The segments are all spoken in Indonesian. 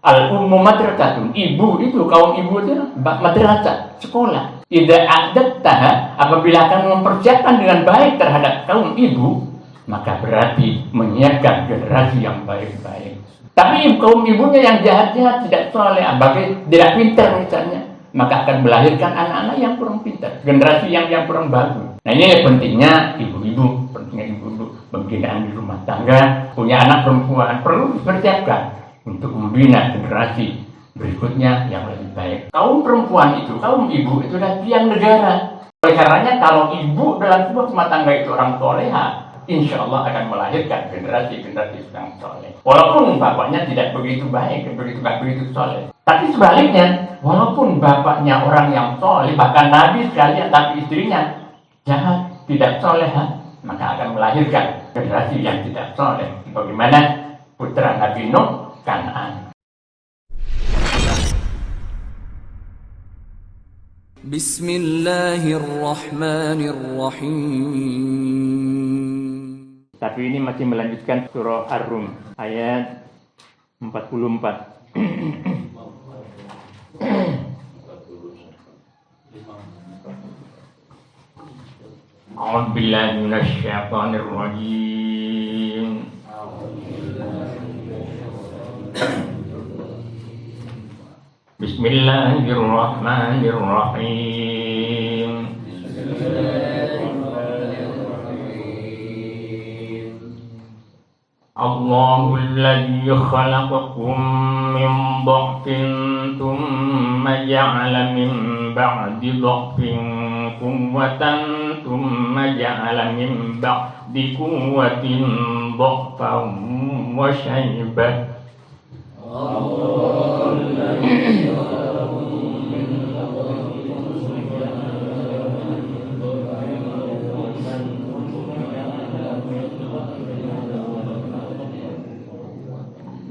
Al-ummu madrasatun, ibu itu, kaum ibu itu madrasah, sekolah. Idza a'dattaha, apabila akan mempersiapkan dengan baik terhadap kaum ibu, maka berarti menyiapkan generasi yang baik-baik. Tapi kaum ibunya yang jahat-jahat, tidak soleh, tidak pintar misalnya, maka akan melahirkan anak-anak yang kurang pintar, generasi yang kurang bagus. Nah ini pentingnya ibu-ibu, pembinaan di rumah tangga, punya anak perempuan perlu dipersiapkan untuk membina generasi berikutnya yang lebih baik. Kaum perempuan itu, kaum ibu itu adalah tiang negara. Oleh karenanya kalau ibu dalam sebuah rumah tangga itu orang soleha, insya Allah akan melahirkan generasi-generasi yang soleh. Walaupun bapaknya tidak begitu baik, begitu soleh. Tapi sebaliknya, walaupun bapaknya orang yang soleh, bahkan Nabi sekalian, tapi istrinya jahat, tidak soleha, maka akan melahirkan generasi yang tidak soleh. Bagaimana putra Nabi Nuh, Kan'an. Bismillahirrahmanirrahim. Tapi ini masih melanjutkan surah Ar-Rum ayat 44. A'udzu billahi minasy syaithanir rajim. Bismillahirrahmanirrahim. Allahul ladzi khalaqakum min dha'fin thumma ja'ala min ba'di dha'fin quwwatan thumma ja'ala min ba'di quwwatin dha'fan wa shaybah.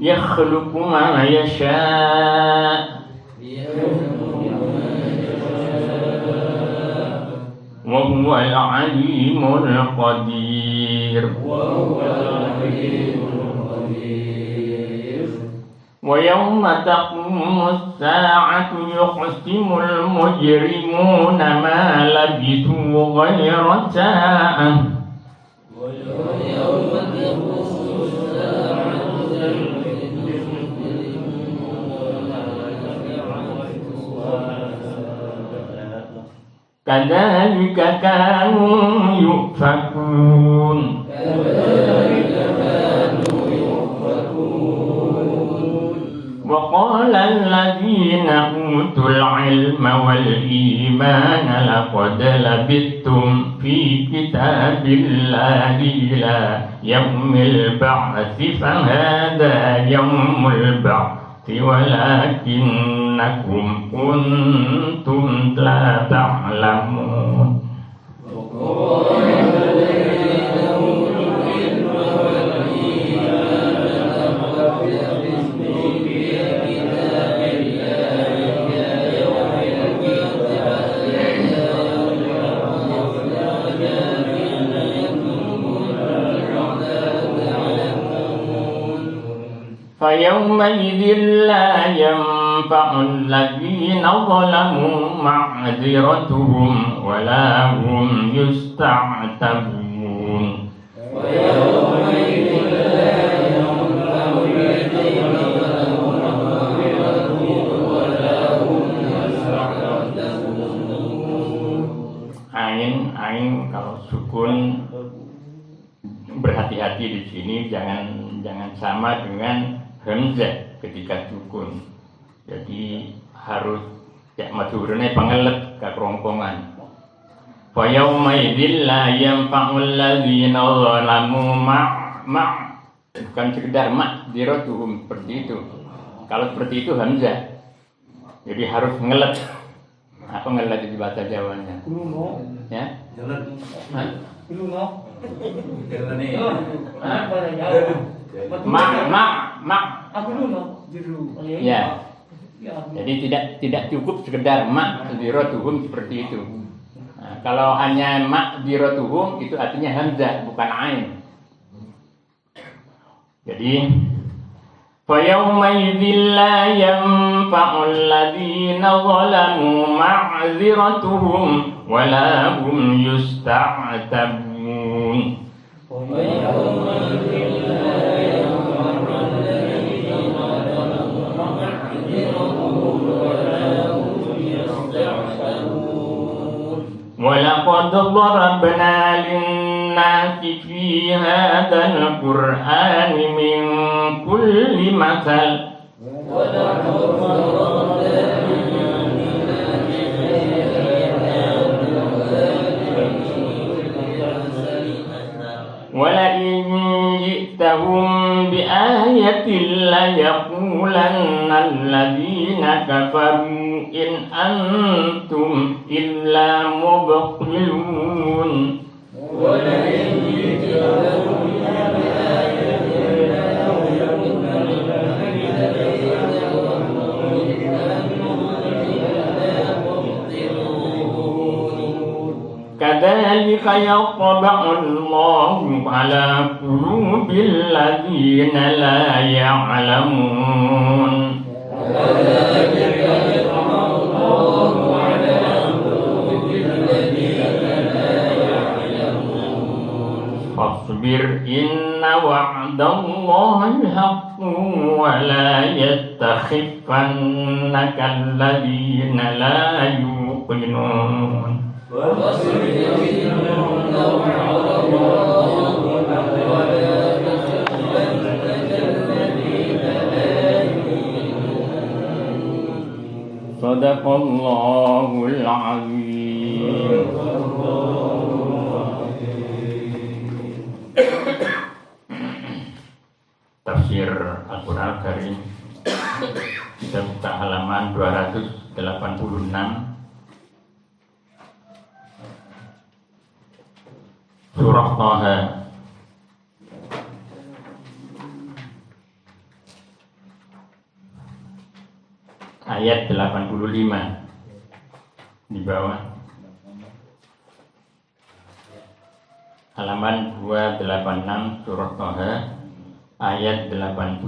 يخلق ما يشاء وهو العليم القدير ويوم تقوم الساعة يقسم المجرمون ما لبثوا غير ساعة كذلك كانوا يؤفكون وقال الذين أوتوا العلم والإيمان لقد لبثتم في كتاب الله إلى يوم البعث فهذا يوم البعث ولكنكم كنتم لا تعلمون فيومئذ لا ينفع الذين ظلموا معذرتهم ولا هم يستعتبون Ain kalau sukun berhati-hati di sini, jangan sama dengan hamzah ketika sukun. Jadi harus cek madhurune pangelet ka kerongkongan. Fa yauma idzil la yanfa'ul ladzina zalamu bukan sekedar ma'dziratuhum seperti itu. Kalau seperti itu hamzah. Jadi harus ngelet. Apa ngelet di bahasa Jawanya? Ya? Ya. Jadi tidak cukup sekedar ma'dziratuhum seperti itu. Nah, kalau hanya ma'dziratuhum itu artinya hamzah bukan ain. Jadi فيومئذ لا ينفع الذين ظلموا معذرتهم ولا هم يستعتبون ولقد ضربنا للناس في هذا القرآن من كل مثل ولئن جئتهم بآية ليقولن الذين كفروا إن أنتم إلا مبطلون ولئن جئتهم بآية كذلك يطبع الله على قلوب الذين لا يعلمون فاصبر إن وعد الله حق ولا يستخفنك الذين لا يوقنون صدق الله العظيم. Tafsir Al-Quran Karim kita buka halaman 286 Surah Taha ayat 85 di bawah halaman 286 Surah Taha ayat 85.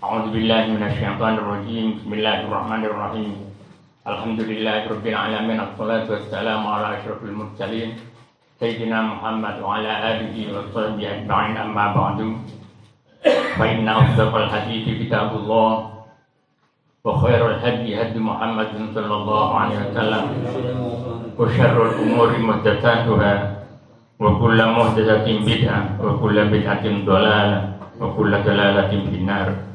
A'udzubillahi minasyaitonir rajim. Bismillahirrahmanirrahim. Alhamdulillahirabbil alamin. Wassalatu wassalamu ala asyrofil mursalin sayyidina Muhammad wa ala alihi wa sahbihi ajma'in, amma ba'du. Fa inna asdaqal hadithi kitabullah wa khairul hadi hadi Muhammadin sallallahu alaihi wasallam wa syarrul umuri muhdatsatuha wa kullu muhdatsatin bid'ah wa kullu bid'atin dhalalah wa kullu dhalalatin finnar.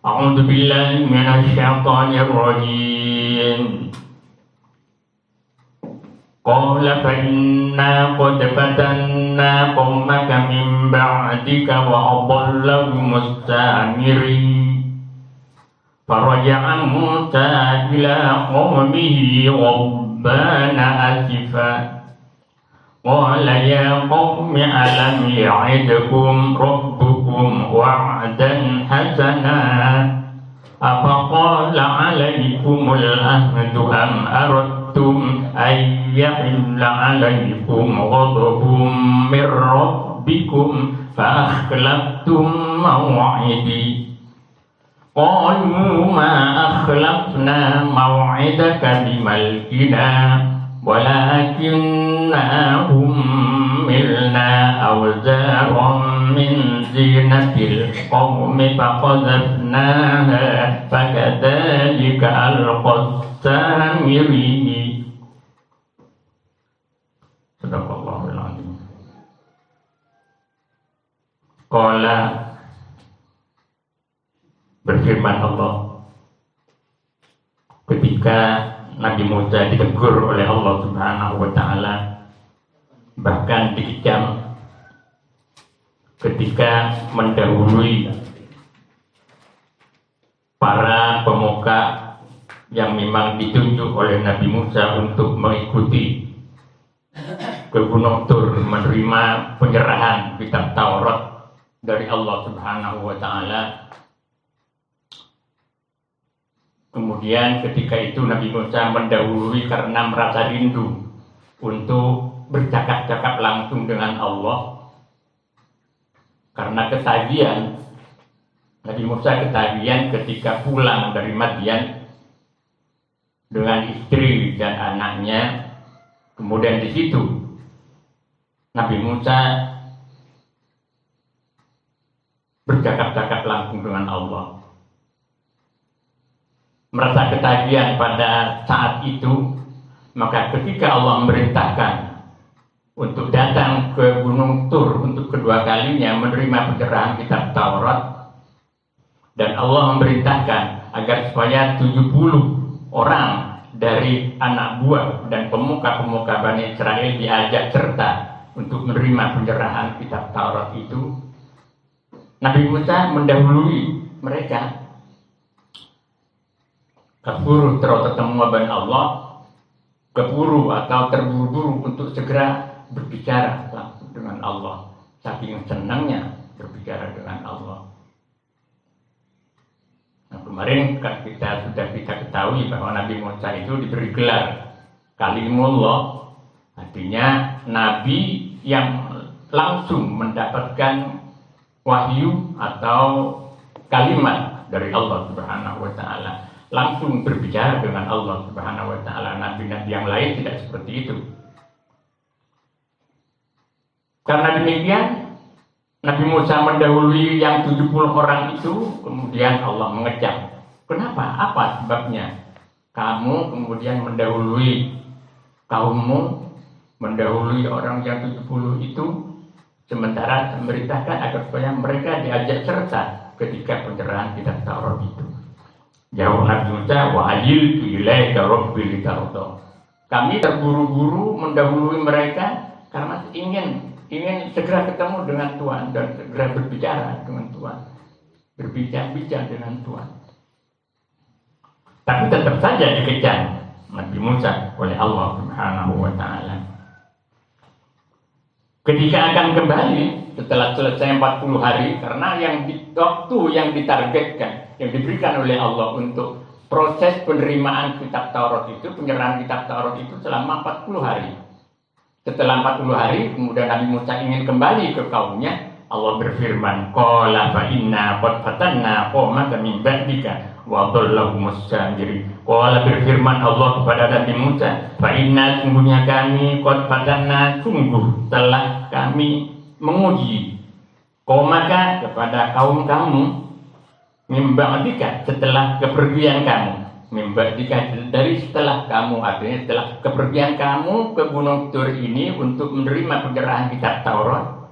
A'udzu billahi minasy syaithanir rajim. Qala fa inna qad fatanna qaumaka min ba'dika wa adallahum mustamiri. Faraja'a Musa ila qaumihi ghadbana asifa. Qala ya qaumi alam ya'idkum rabbukum wa'dan hasana afaqala 'alaykumul ahdu am aradtum ay yahilla 'alaykum ghadabun mir rabbikum fa akhlaftum maw'idi. Qalu ma akhlafna maw'idaka bimalkina walakinna hummilna awzaran min zinatil qawmi faqadhafnaha fakadzalika alqas samiri. Sadaqallahul azim. Qala, berfirman Allah ketika Nabi Musa ditegur oleh Allah Subhanahu wa Ta'ala, bahkan dikecam ketika mendahului para pemuka yang memang ditunjuk oleh Nabi Musa untuk mengikuti ke Gunung Tur menerima penyerahan kitab Taurat dari Allah Subhanahu wa Ta'ala. Kemudian ketika itu Nabi Musa mendahului karena merasa rindu untuk bercakap-cakap langsung dengan Allah, karena kesajian Nabi Musa ketagihan ketika pulang dari Madian dengan istri dan anaknya. Kemudian di situ Nabi Musa bercakap-cakap langsung dengan Allah. Merasa ketagihan pada saat itu, maka ketika Allah memerintahkan untuk datang ke Gunung Tur untuk kedua kalinya menerima pencerahan kitab Taurat, dan Allah memerintahkan agar supaya 70 orang dari anak buah dan pemuka-pemuka Bani Israel diajak serta untuk menerima pencerahan kitab Taurat itu, Nabi Musa mendahului mereka. Keburu ketemu dengan Allah, keburu atau terburu-buru untuk segera berbicara langsung dengan Allah. Saking senangnya berbicara dengan Allah. Nah, kemarin kan kita sudah ketahui bahwa Nabi Musa itu diberi gelar Kalimullah, artinya Nabi yang langsung mendapatkan wahyu atau kalimat dari Allah Subhanahu wa Ta'ala, langsung berbicara dengan Allah Subhanahu wa Ta'ala. Nabi-nabi yang lain tidak seperti itu. Karena demikian, Nabi Musa mendahului yang 70 orang itu, kemudian Allah mengecam. Kenapa? Apa sebabnya? Kamu kemudian mendahului kaummu, mendahului orang yang 70 itu, sementara memerintahkan agar supaya mereka diajak serta ketika pencerahan kitab Taurat itu. Jawab Nabi Musa, wa ajiltu ilaika rabbi litarda. Kami terburu-buru mendahului mereka karena ingin segera ketemu dengan Tuhan dan segera berbicara dengan Tuhan, berbincang-bincang dengan Tuhan. Tapi tetap saja dikejar Nabi Musa oleh Allah Subhanahu wa Ta'ala. Ketika akan kembali setelah selesai 40 hari, karena waktu yang ditargetkan, yang diberikan oleh Allah untuk proses penerimaan kitab Taurat itu, penyerahan kitab Taurat itu selama 40 hari. Setelah 40 hari, kemudian Nabi Musa ingin kembali ke kaumnya. Allah berfirman, qala fa inna qad fatanna qaumaka min ba'dika wa dhallahumus samiri. Qala berfirman Allah kepada Nabi Musa, fa inna sungguhnya kami qad fatanna, sungguh telah kami menguji qaumaka kepada kaum kamu min ba'dika, setelah kepergian kamu. Membandingkan dari setelah kamu, artinya setelah kepergian kamu ke Gunung Tur ini untuk menerima pencerahan kitab Taurat.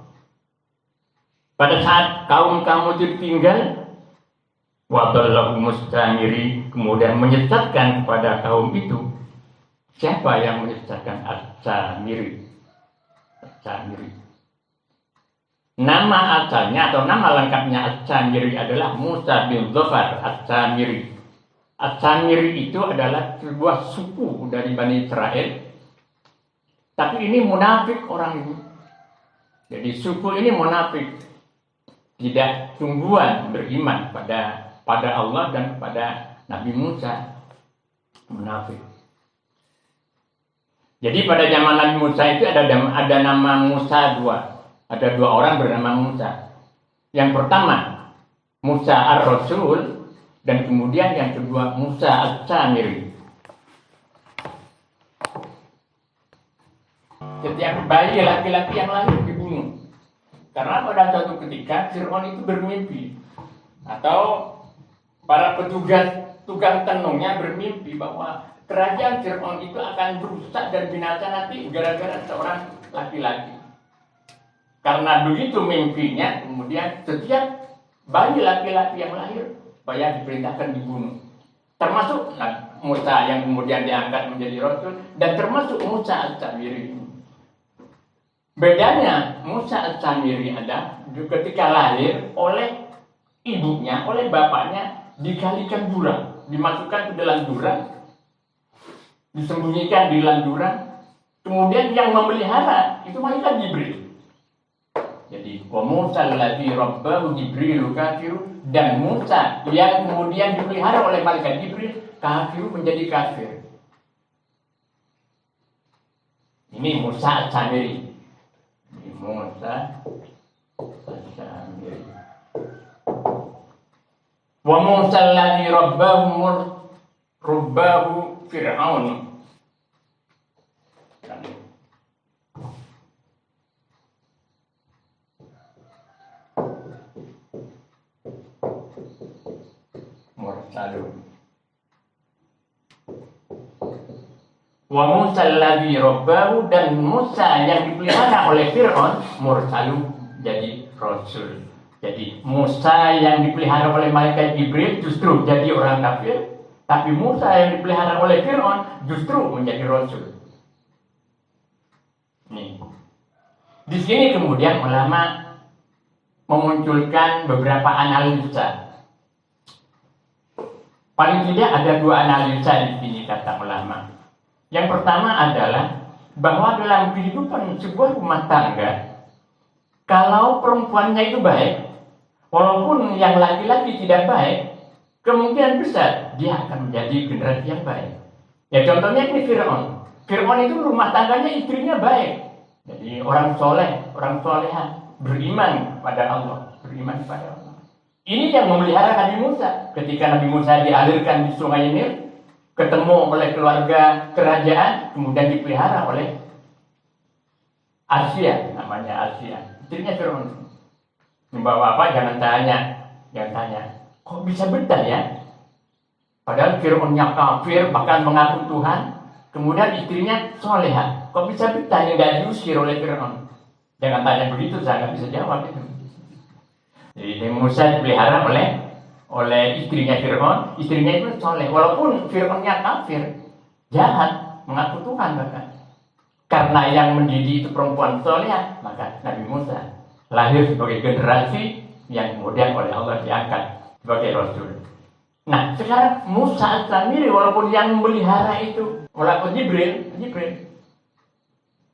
Pada saat kaum kamu ditinggal, wadallahu mustamiri, kemudian menyesatkan kepada kaum itu. Siapa yang menyesatkan? As-Samiri. As-Samiri. Nama asalnya atau nama lengkapnya As-Samiri adalah Musa bin Dhafar As-Samiri. As-Samiri itu adalah sebuah suku dari Bani Israel. Tapi ini munafik orang ini. Jadi suku ini munafik. Tidak sungguhan beriman pada Allah dan pada Nabi Musa. Munafik. Jadi pada zaman Nabi Musa itu ada nama Musa dua. Ada dua orang bernama Musa. Yang pertama, Musa Ar-Rasul. Dan kemudian yang kedua Musa As-Samiri. Setiap bayi laki-laki yang lahir dibunuh. Karena pada suatu ketika Fir'aun itu bermimpi, atau para petugas tugas tenungnya bermimpi bahwa kerajaan Fir'aun itu akan rusak dan binasa nanti gara-gara seorang laki-laki. Karena begitu mimpinya, kemudian setiap bayi laki-laki yang lahir supaya diperintahkan dibunuh. Termasuk Musa yang kemudian diangkat menjadi Rasul, dan termasuk Musa As-Samiri. Bedanya Musa As-Samiri ada ketika lahir oleh ibunya, oleh bapaknya dikalikan jurang, dimasukkan ke dalam jurang, disembunyikan di dalam jurang. Kemudian yang memelihara itu malaikat Jibril. Jadi wa Musa alladzi rabbahu Jibril kafiru, dan Musa yang kemudian dipelihara oleh malaikat Jibril kafiru, menjadi kafir. Ini Musa As-Samiri. Ini Musa As-Samiri. Wa Musa alladzi rabbahu Fir'aun. Mursalun. Wa Musa alladzi rabbahu, dan Musa yang dipelihara oleh Fir'aun, mursalun, jadi rasul. Jadi Musa yang dipelihara oleh malaikat Jibril justru jadi orang kafir, tapi Musa yang dipelihara oleh Fir'aun justru menjadi rasul. Nih. Di sini kemudian ulama memunculkan beberapa analisa. Paling tidak ada dua analisa di sini kata ulama. Yang pertama adalah bahwa dalam kehidupan sebuah rumah tangga, kalau perempuannya itu baik, walaupun yang laki-laki tidak baik, kemungkinan besar dia akan menjadi generasi yang baik. Ya contohnya ini Fir'aun. Fir'aun itu rumah tangganya istrinya baik. Jadi orang soleh, orang soleha, beriman pada Allah, beriman pada Allah. Ini yang memelihara Nabi Musa. Ketika Nabi Musa dialirkan di Sungai Nil, ketemu oleh keluarga kerajaan, kemudian dipelihara oleh Asia, namanya Asia. Istrinya Fir'aun. Membawa apa? Jangan tanya. Kok bisa betah ya? Padahal Fir'aunnya kafir, bahkan mengaku Tuhan. Kemudian istrinya soleha. Kok bisa betah yang tidak diusir oleh Fir'aun? Jangan tanya begitu, saya nggak bisa jawab itu. Jadi Musa dipelihara oleh istrinya Fir'aun. Istrinya itu soleh, walaupun Fir'aunnya kafir, jahat, mengaku Tuhan bahkan. Karena yang mendidik itu perempuan soleha, maka Nabi Musa lahir sebagai generasi yang kemudian oleh Allah diangkat sebagai Rasul. Nah, sekarang Musa sendiri walaupun yang memelihara itu, walaupun Jibril,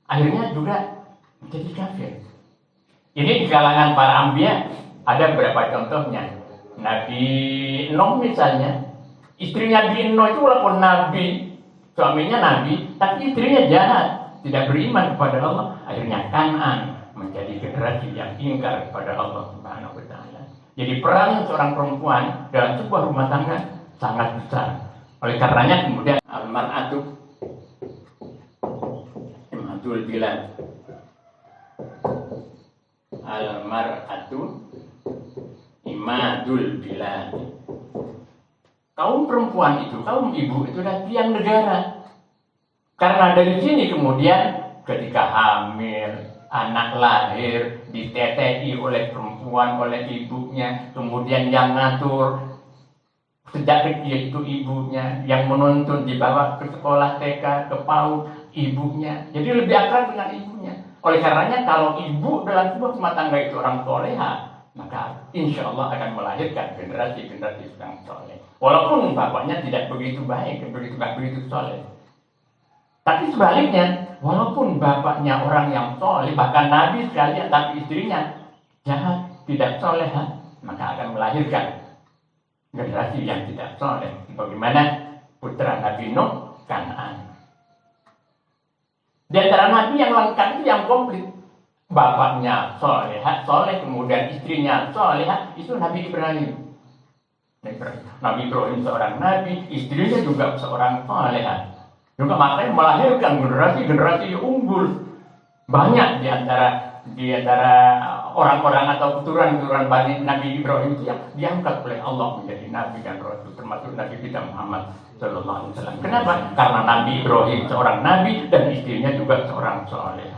akhirnya juga menjadi kafir. Ini di kalangan para anbiya ada beberapa contohnya. Nabi Nuh misalnya, istri Nabi Nuh itu walaupun nabi, suaminya nabi, tapi istrinya jahat, tidak beriman kepada Allah. Akhirnya Kan'an menjadi generasi yang ingkar kepada Allah Subhanahu wa taala. Jadi peran seorang perempuan dalam sebuah rumah tangga sangat besar. Oleh karenanya kemudian al-mar'atu imadul bilad. Al-mar'atu imadul bilad. Kaum perempuan itu, kaum ibu itu adalah tiang negara. Karena dari sini kemudian ketika hamil, anak lahir, ditetei oleh perempuan, oleh ibunya, kemudian yang ngatur sejak kecil itu ibunya, yang menuntun dibawa ke sekolah TK, ke PAUD, ibunya. Jadi lebih akrab dengan ibunya. Oleh karenanya kalau ibu dalam sebuah rumah tangga itu orang soleha, maka insya Allah akan melahirkan generasi-generasi yang soleh. Walaupun bapaknya tidak begitu baik, begitu soleh. Tapi sebaliknya, walaupun bapaknya orang yang soleh, bahkan Nabi sekalian, tapi istrinya jahat, tidak soleha, maka akan melahirkan generasi yang tidak soleh. Bagaimana putra Nabi Nuh, Kan'an. Di antara Nabi yang lengkap itu yang komplit. Bapaknya soleh, kemudian istrinya soleha, itu Nabi Ibrahim. Nabi Ibrahim seorang Nabi, istrinya juga seorang soleha. Juga makanya melahirkan generasi unggul. Banyak di antara orang-orang atau keturunan Bani Nabi Ibrahim itu yang diangkat oleh Allah menjadi Nabi dan Rasul, termasuk Nabi kita Muhammad Sallallahu Alaihi Wasallam. Kenapa? Karena Nabi Ibrahim seorang Nabi dan istrinya juga seorang soleh.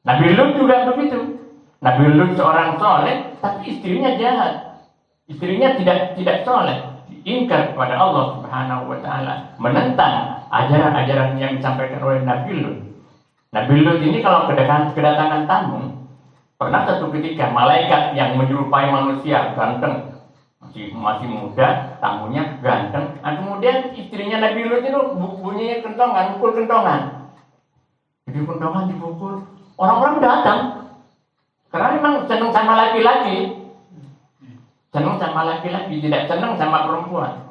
Nabi Lut juga begitu. Nabi Lut seorang soleh, tapi istrinya jahat. Istrinya tidak soleh, ingkar kepada Allah Subhanahu Wa Taala, menentang ajaran-ajaran yang disampaikan oleh Nabi Lut. Nabi Lut ini kalau kedatangan tamu, pernah satu ketika malaikat yang menyerupai manusia ganteng, masih muda, tamunya ganteng. Nah, kemudian istrinya Nabi Lut itu bunyinya kentongan, pukul kentongan. Jadi kentongan dipukul, orang-orang datang. Karena memang senang sama laki-laki, tidak senang sama perempuan.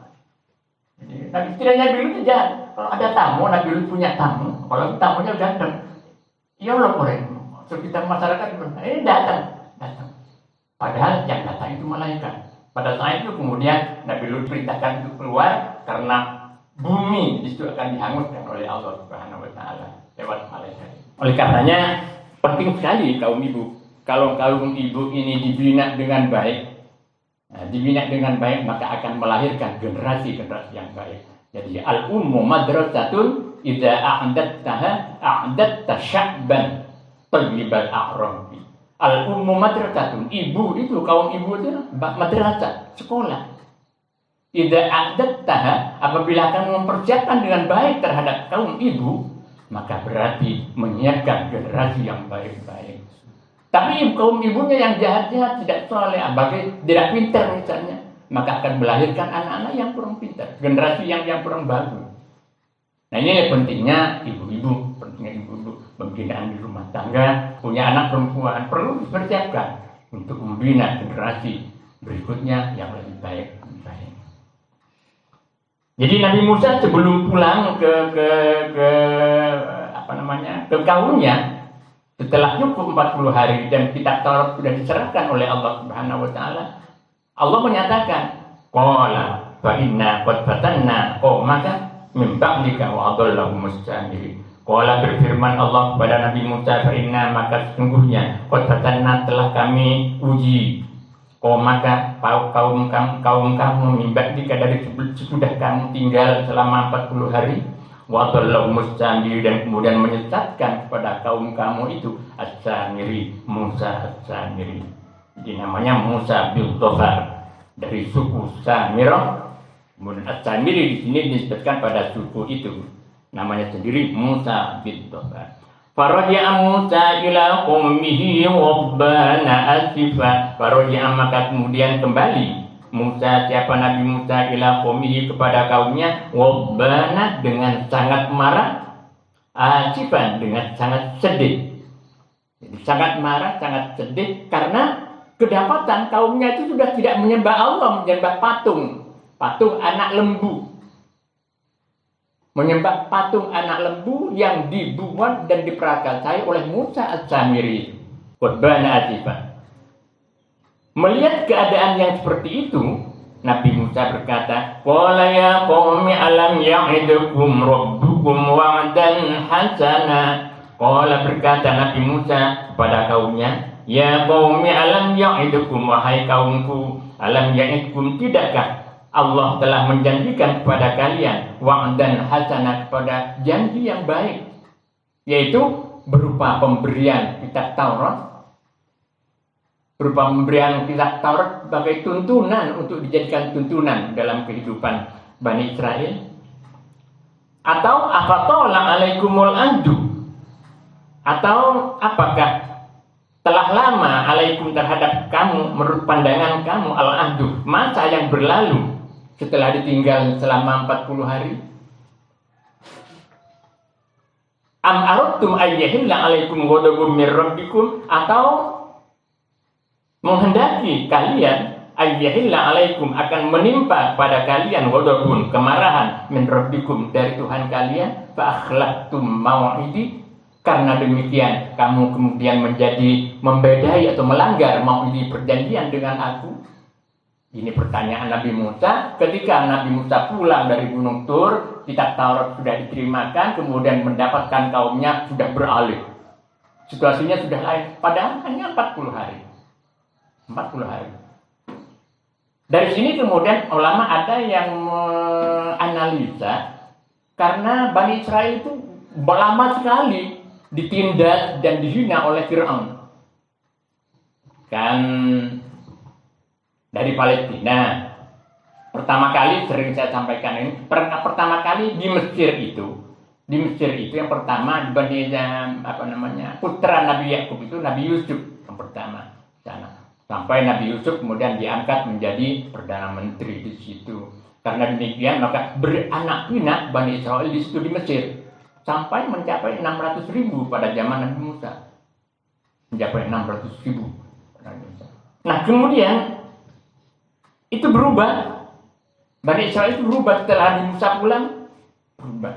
Jadi, tapi istrinya Nabi Lut jahat. Kalau ada tamu, Nabi Lut punya tamu, kalau tamunya ganteng, ya Allah korek. Sekitar masyarakat ini datang. Padahal yang datang itu malaikat. Pada saat itu kemudian Nabi Lut perintahkan untuk keluar karena bumi itu akan dihanguskan oleh Allah Subhanahu wa taala lewat malaikat. Oleh karenanya penting sekali kaum ibu. Kalau kaum ibu ini dibina dengan baik, maka akan melahirkan generasi-generasi yang baik. Jadi al-ummu madrasatun idza a'dattaha a'datta sya'ban tayyibal a'rabi. Al-ummu madrasatun, ibu itu kaum ibu itu madrasah, sekolah. Idza a'dattaha, apabila akan mempersiapkan dengan baik terhadap kaum ibu, maka berarti menyiapkan generasi yang baik-baik. Tapi kaum ibunya yang jahatnya tidak soleh, tidak pintar misalnya, maka akan melahirkan anak-anak yang kurang pintar, generasi yang kurang bagus. Nah ini pentingnya ibu-ibu, pembinaan di rumah tangga, punya anak perempuan perlu dipersiapkan untuk membina generasi berikutnya yang lebih baik. Jadi Nabi Musa sebelum pulang ke kaumnya, setelah cukup 40 hari dan kitab Taurat sudah diserahkan oleh Allah Subhanahu wa taala, Allah menyatakan, qala fa inna qad fatanna qaumaka min ba'dika wa adallahu musta'miri. Qala berfirman Allah kepada Nabi Musa, fa inna maka sesungguhnya qad fatanna telah kami uji maka kaum kamu mimba jika dari sudah kamu tinggal selama 40 hari wadallahu mustamiri dan kemudian menyesatkan kepada kaum kamu itu As-Samiri, Musa As-Samiri. Jadi namanya Musa bin Dhofar dari suku Samirah. Kemudian As-Samiri di sini disebutkan pada suku itu. Namanya sendiri Musa bin Dhofar. Faraja'a Musa ila qaumihi wabbana asifa. Faraja'a maka kemudian kembali Musa, siapa Nabi Musa, ila qaumihi kepada kaumnya, wabbana dengan sangat marah, asifan dengan sangat sedih. Jadi sangat marah, sangat sedih karena kedapatan kaumnya itu sudah tidak menyembah Allah, menyembah patung anak lembu. Menyembah patung anak lembu yang dibuat dan diprakarsai oleh Musa As-Samiri. Wabbana asifan. Melihat keadaan yang seperti itu, Nabi Musa berkata, qala ya qaumi alam ya'idukum rabbukum wa'dan hasana. Qala berkata Nabi Musa kepada kaumnya, ya qaumi alam ya'idukum, wahai kaumku, alam ya'idukum, tidakkah Allah telah menjanjikan kepada kalian wa'dan hasana, kepada janji yang baik, yaitu berupa pemberian kitab Taurat, sebagai tuntunan untuk dijadikan tuntunan dalam kehidupan Bani Israel. Atau afatola alaikumul ahdu, atau apakah telah lama alaikum terhadap kamu, menurut pandangan kamu, al-ahdu, masa yang berlalu setelah ditinggal selama 40 hari. Am aradtum ayyahilla alaikum ghadabun mir rabbikum, atau menghendaki kalian ayyahilla alaikum, akan menimpa pada kalian ghadabun, kemarahan, min rabbikum, dari Tuhan kalian, fa akhlaqtum mau'idi, karena demikian kamu kemudian menjadi membedai atau melanggar mau'idi, perjanjian dengan aku. Ini pertanyaan Nabi Musa ketika Nabi Musa pulang dari Gunung Tur, kitab Taurat sudah diterimakan, kemudian mendapatkan kaumnya sudah beralih. Situasinya sudah lain, padahal hanya 40 hari. 40 hari. Dari sini kemudian ulama ada yang menganalisa, karena Bani Israel itu lama sekali ditindas dan dihina oleh Fir'aun. Kan dari Palestina. Pertama kali, sering saya sampaikan ini, pertama kali di Mesir itu yang pertama putra Nabi Yakub itu Nabi Yusuf yang pertama sana. Sampai Nabi Yusuf kemudian diangkat menjadi perdana menteri di situ. Karena demikian maka beranak pinak Bani Israel di situ di Mesir sampai mencapai 600.000 pada zaman Nabi Musa. Mencapai 600.000. Nah, kemudian itu berubah. Bani Israel itu berubah setelah Nabi Musa pulang, berubah.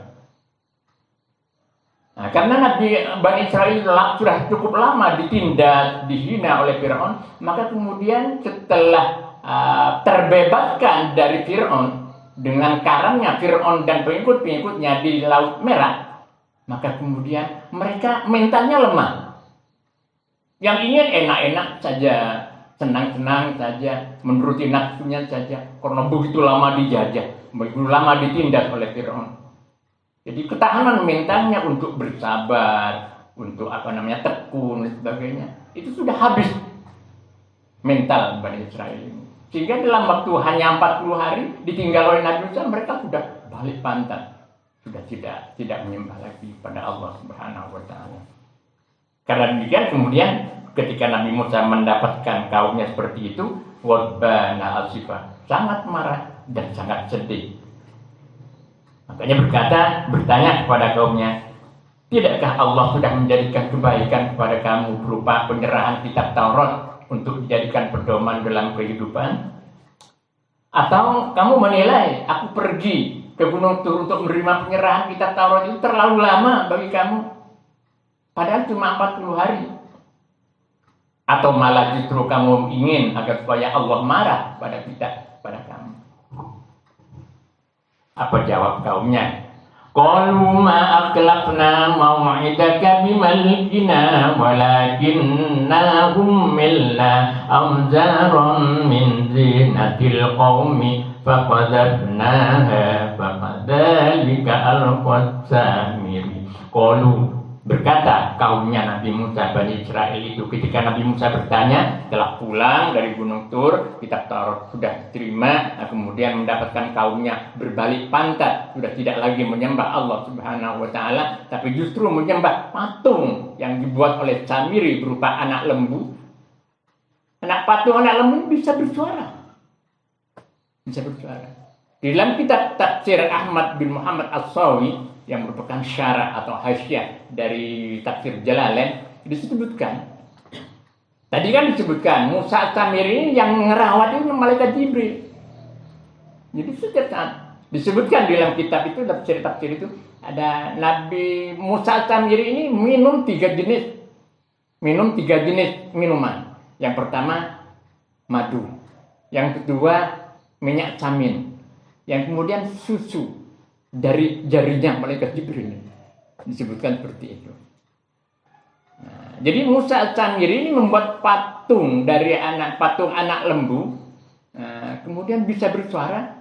Nah, karena Bani Israel sudah cukup lama ditindas, dihina oleh Fir'aun, maka kemudian setelah terbebaskan dari Fir'aun dengan karangnya Fir'aun dan pengikut-pengikutnya di Laut Merah, maka kemudian mereka mentalnya lemah. Yang ingin enak-enak saja, senang-senang saja, menuruti nafsunya saja, karena begitu lama dijajah, begitu lama ditindas oleh Fir'aun. Jadi ketahanan mentalnya untuk bersabar, untuk tekun dan sebagainya, itu sudah habis mental Bani Israel ini. Sehingga dalam waktu hanya 40 hari ditinggal oleh Nabi Musa, mereka sudah balik pantat, sudah tidak menyembah lagi pada Allah Subhanahu wa taala. Karena demikian kemudian ketika Nabi Musa mendapatkan kaumnya seperti itu, wadbana asifah, sangat marah dan sangat sedih. Makanya bertanya kepada kaumnya, tidakkah Allah sudah menjadikan kebaikan kepada kamu berupa penyerahan kitab Taurat untuk dijadikan pedoman dalam kehidupan? Atau kamu menilai aku pergi ke Gunung Tur untuk menerima penyerahan kitab Taurat itu terlalu lama bagi kamu? Padahal cuma 40 hari. Atau malah justru kamu ingin agar supaya Allah marah pada kita, pada kamu? Apa jawab kaumnya? Qalu ma akhlafna maw'idaka bimalikina walakinna hummilna amzaran min zinatil qawmi faqadabnaha faqadalika alqad samiri. Qalu, berkata kaumnya Nabi Musa, Bani Israel itu, ketika Nabi Musa bertanya, telah pulang dari Gunung Tur, kitab Taurat sudah diterima, kemudian mendapatkan kaumnya berbalik pantat, sudah tidak lagi menyembah Allah Subhanahu wa taala, tapi justru menyembah patung yang dibuat oleh Samiri berupa anak lembu. Patung anak lembu bisa bersuara. Bisa bersuara. Di dalam kitab Tafsir Ahmad bin Muhammad As-Sawi yang merupakan syarah atau hasyiah dari Tafsir Jalalain, disebutkan. Tadi kan disebutkan Musa Samiri yang ngerawat itu malaikat Jibril. Jadi setiap saat disebutkan di dalam kitab itu, tafsir itu, ada Nabi Musa Samiri ini minum 3 jenis minuman. Yang pertama madu, yang kedua minyak samin, yang kemudian susu dari jarinya malaikat Jibril. Disebutkan seperti itu. Nah, jadi Musa Samiri ini membuat patung anak lembu, kemudian bisa bersuara,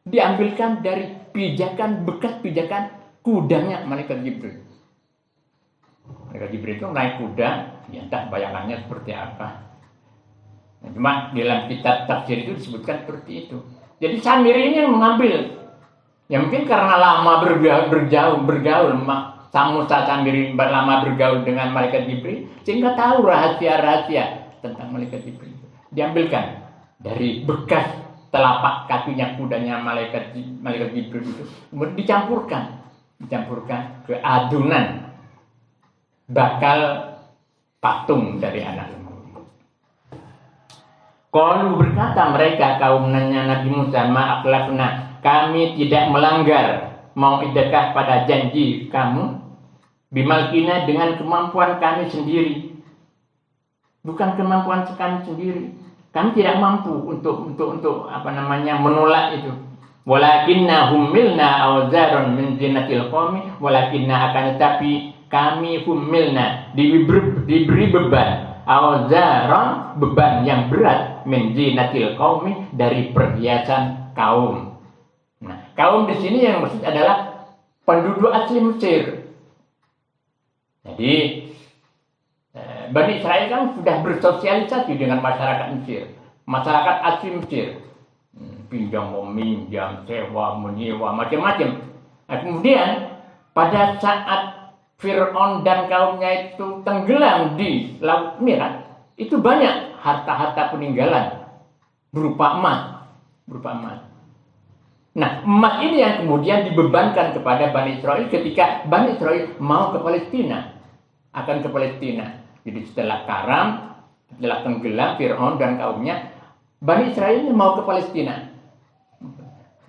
diambilkan dari bekas pijakan kudanya malaikat Jibril. Malaikat Jibril itu naik kuda, ya entah bayangannya seperti apa. Nah, cuma dalam kitab tafsir itu disebutkan seperti itu. Jadi Samiri ini yang mengambil. Ya mungkin karena lama bergaul, Musa Samiri lama bergaul dengan malaikat Jibril, sehingga tahu rahasia-rahasia tentang malaikat Jibril. Diambilkan dari bekas telapak kakinya kudanya malaikat Jibril itu, kemudian dicampurkan ke adonan bakal patung dari anak lembu. Qalu, berkata mereka kaumnya Nabi Musa, ma'aklafna, kami tidak melanggar mau'idakah pada janji kamu, bimalkina, dengan kemampuan kami sendiri. Bukan kemampuan kami sendiri. Kami tidak mampu untuk menolak itu. Walakinna hummilna awzaron min zinatil qawmi, walakinna, akan tetapi kami hummilna, diberi beban, awzaron, beban yang berat, min zinatil qawmi, dari perhiasan kaum. Nah, kaum di sini yang maksud adalah penduduk asli Mesir. Jadi Bani Israel kan sudah bersosialisasi dengan masyarakat Mesir, masyarakat asli Mesir, pinjam meminjam, sewa menyewa, macam-macam. Nah, kemudian pada saat Fir'aun dan kaumnya itu tenggelam di Laut Merah, itu banyak harta-harta peninggalan berupa emas. Nah, emas ini yang kemudian dibebankan kepada Bani Israel ketika Bani Israel mau ke Palestina. Jadi setelah tenggelam Fir'aun dan kaumnya, Bani Israel ini mau ke Palestina.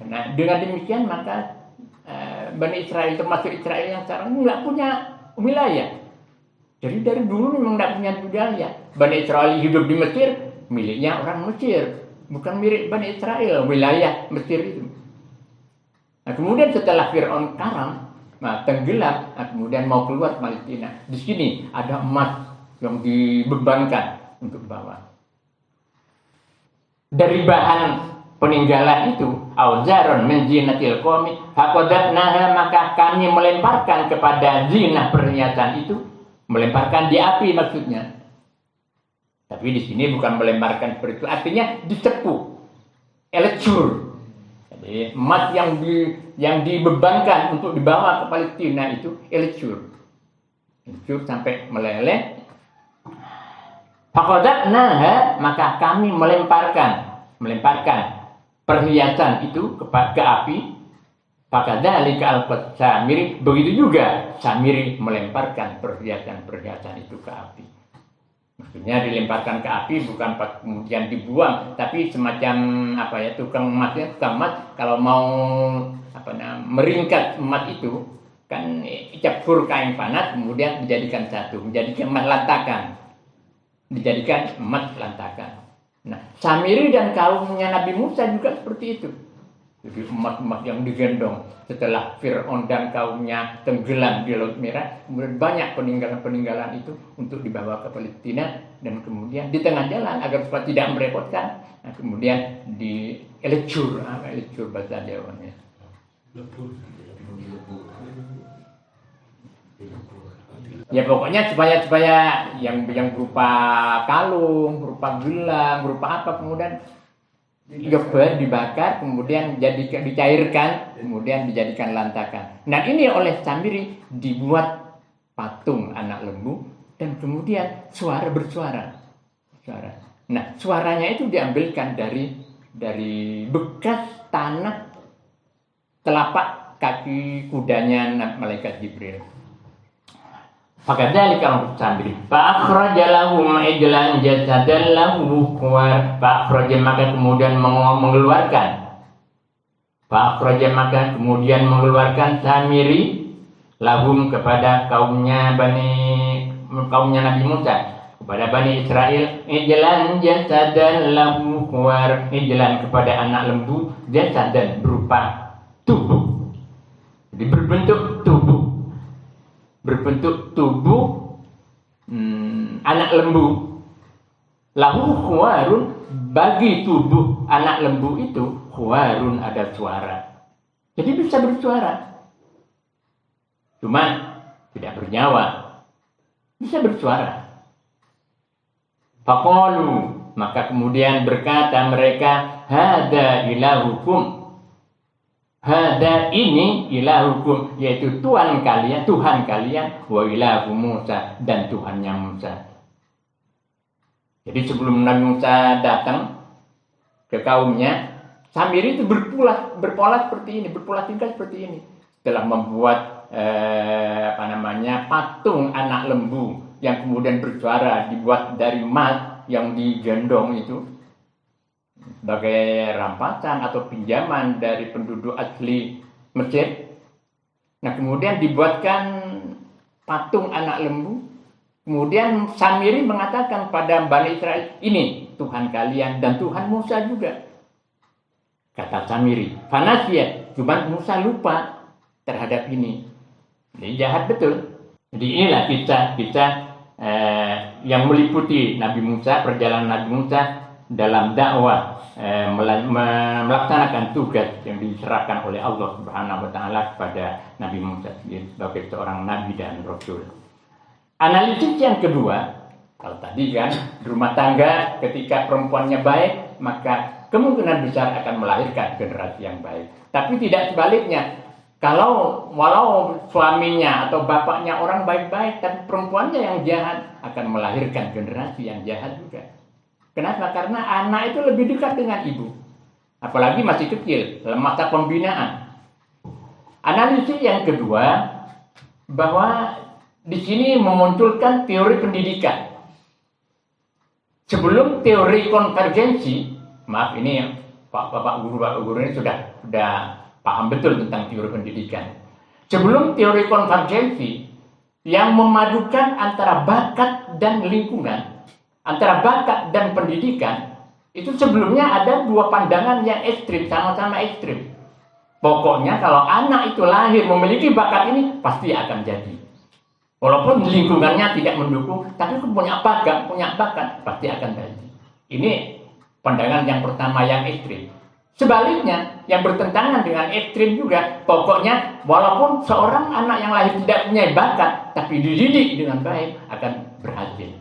Nah, dengan demikian maka Bani Israel, termasuk Israel yang sekarang nggak punya wilayah. Jadi dari dulu memang nggak punya wilayah. Bani Israel hidup di Mesir, miliknya orang Mesir. bukan milik Bani Israel, wilayah Mesir itu. Nah, kemudian setelah Fir'aun karam, tenggelam, kemudian mau keluar Palestina. Di sini ada emas yang dibebankan untuk bawa. Dari bahan peninggalan itu, auzaron min zinatil qaumi faqadnaha, maka kami melemparkan kepada zinah perhiasan itu, melemparkan di api maksudnya. Tapi di sini bukan melemparkan seperti itu, artinya dicepu, elecur. Jadi emas yang dibebankan untuk dibawa ke Palestina itu elecur sampai meleleh. Faqadnaha, maka kami melemparkan perhiasan itu ke api. Fakadzalika alqat Samiri, begitu juga Samiri melemparkan perhiasan itu ke api. Maksudnya dilemparkan ke api bukan kemudian dibuang, tapi semacam tukang emas kalau mau meringkat emas itu kan campur kain panas kemudian dijadikan satu, menjadikan emas lantakan. Nah, Samiri dan kaumnya Nabi Musa juga seperti itu. Jadi emas-emas yang digendong setelah Fir'aun dan kaumnya tenggelam di Laut Merah, kemudian banyak peninggalan-peninggalan itu untuk dibawa ke Palestina, dan kemudian di tengah jalan agar supaya tidak merepotkan, kemudian di elecur bahasa Jawanya. Ya pokoknya supaya yang berupa kalung, berupa gelang, berupa apa, kemudian dibakar, kemudian dicairkan, kemudian dijadikan lantakan. Nah, ini oleh Samiri dibuat patung anak lembu, dan kemudian bersuara. Nah, suaranya itu diambilkan dari bekas tanah telapak kaki kudanya malaikat Jibril. Fakadzalika Samiri fa'akhraja lahum ijlan jasadan lahu khuwar, fa'akhraja maka kemudian mengeluarkan Samiri lahum kepada kaumnya Nabi Musa, kepada Bani Israel, ijlan jasadan lahu khuwar, ijlan kepada anak lembu, jasadan berupa tubuh, jadi berbentuk tubuh anak lembu. Lahu khuwarun, bagi tubuh anak lembu itu khuwarun ada suara. Jadi bisa bersuara, cuma tidak bernyawa, bisa bersuara. Faqalu, maka kemudian berkata mereka, hada ilahukum, hada ini ilahukum, yaitu Tuhan kalian, wa ilahu Musa, dan Tuhannya Musa. Jadi sebelum Nabi Musa datang ke kaumnya, Samiri itu berpola tingkah seperti ini. Setelah membuat patung anak lembu yang kemudian bersuara, dibuat dari emas yang digendong itu sebagai rampasan atau pinjaman dari penduduk asli Mesir. Nah, kemudian dibuatkan patung anak lembu. Kemudian Samiri mengatakan pada Bani Israel, ini Tuhan kalian dan Tuhan Musa juga. Kata Samiri, fanasiyah, cuma Musa lupa terhadap ini. Jadi jahat betul. Jadi inilah kisah yang meliputi Nabi Musa, perjalanan Nabi Musa dalam dakwah, melaksanakan tugas yang diserahkan oleh Allah Subhanahu wa taala kepada Nabi Musa sebagai seorang nabi dan rasul. Analisis yang kedua, kalau tadi kan di rumah tangga ketika perempuannya baik, maka kemungkinan besar akan melahirkan generasi yang baik. Tapi tidak sebaliknya. Walau suaminya atau bapaknya orang baik-baik, tapi perempuannya yang jahat akan melahirkan generasi yang jahat juga. Kenapa? Karena anak itu lebih dekat dengan ibu. Apalagi masih kecil, dalam masa pembinaan. Analisis yang kedua, bahwa di sini memunculkan teori pendidikan. Sebelum teori konvergensi, maaf ini Bapak guru ini sudah paham betul tentang teori pendidikan. Sebelum teori konvergensi yang memadukan antara bakat dan lingkungan, antara bakat dan pendidikan, Itu sebelumnya ada dua pandangan yang ekstrim, sama-sama ekstrim. Pokoknya kalau anak itu lahir memiliki bakat ini, pasti akan jadi. Walaupun lingkungannya tidak mendukung, tapi punya bakat, pasti akan jadi. Ini pandangan yang pertama yang ekstrim. Sebaliknya, yang bertentangan dengan ekstrim juga, pokoknya walaupun seorang anak yang lahir tidak punya bakat, tapi dididik dengan baik, akan berhasil.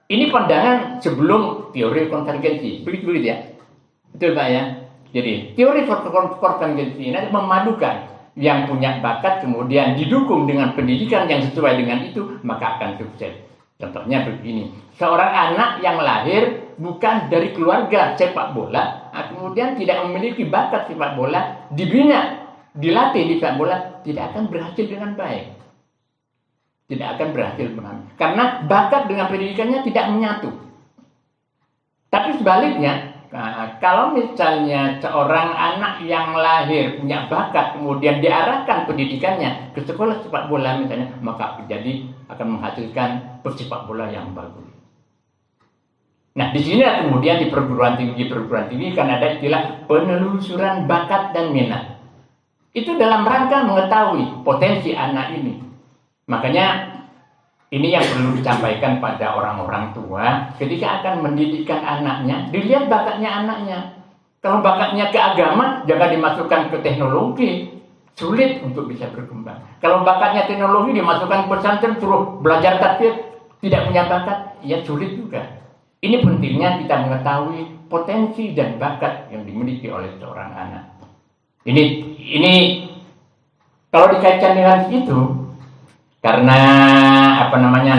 Ini pandangan sebelum teori konvergensi. Begitu ya. Betul Pak ya. Jadi teori konvergensi ini memadukan yang punya bakat kemudian didukung dengan pendidikan yang sesuai dengan itu, maka akan sukses. Contohnya begini. Seorang anak yang lahir bukan dari keluarga sepak bola, kemudian tidak memiliki bakat sepak bola, dibina, dilatih di sepak bola, tidak akan berhasil dengan baik. Tidak akan berhasil mengambil. Karena bakat dengan pendidikannya tidak menyatu. Tapi sebaliknya, kalau misalnya seorang anak yang lahir punya bakat, kemudian diarahkan pendidikannya ke sekolah sepak bola misalnya, maka jadi akan menghasilkan pesepak bola yang bagus. Nah, di sini kemudian di perguruan tinggi kan ada istilah penelusuran bakat dan minat. Itu dalam rangka mengetahui potensi anak ini. Makanya ini yang perlu disampaikan pada orang-orang tua ketika akan mendidikkan anaknya, dilihat bakatnya anaknya. Kalau bakatnya ke agama, jangan dimasukkan ke teknologi, sulit untuk bisa berkembang. Kalau bakatnya teknologi dimasukkan ke pesantren suruh belajar takbir, tidak punya bakat, ya sulit juga. Ini pentingnya kita mengetahui potensi dan bakat yang dimiliki oleh seorang anak. Ini kalau dikaitkan dengan itu, karena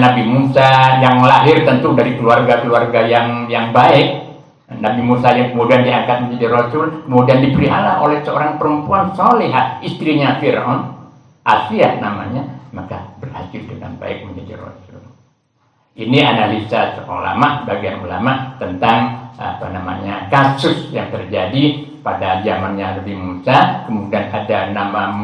Nabi Musa yang lahir tentu dari keluarga-keluarga yang baik. Nabi Musa yang kemudian diangkat menjadi rasul, kemudian dipelihara oleh seorang perempuan salihah, istrinya Fir'aun, Asia namanya, maka berhasil dengan baik menjadi rasul. Ini analisa bagian ulama tentang kasus yang terjadi pada zamannya Nabi Musa. Kemudian ada nama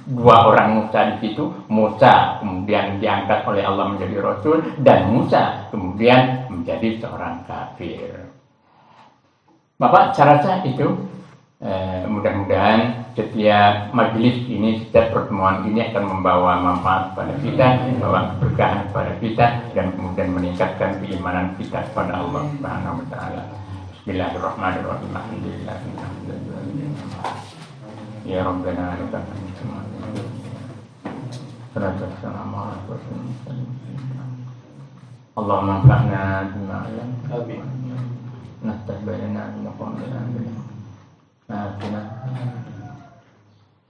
dua orang Musa di situ. Musa kemudian diangkat oleh Allah menjadi rasul, dan Musa kemudian menjadi seorang kafir. Bapak, saya rasa itu mudah-mudahan setiap majelis ini, setiap pertemuan ini akan membawa manfaat pada kita, membawa keberkahan pada kita, dan kemudian meningkatkan keimanan kita kepada Allah Subhanahu wa taala. Bismillahirrahmanirrahim. Alhamdulillah. Ya Rabbana lakal hamdu. Salatu wassalamu ala rasulillah. Allahumma anfa'na bima 'allamtana. Amin. Nastaghfiruna min qawlina.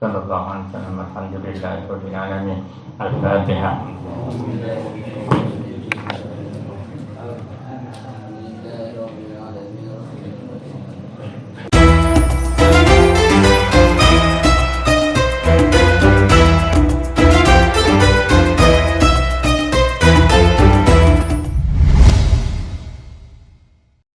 Sallallahu alaihi wasallam. Alhamdulillahirabbil alamin. Al-Fatihah.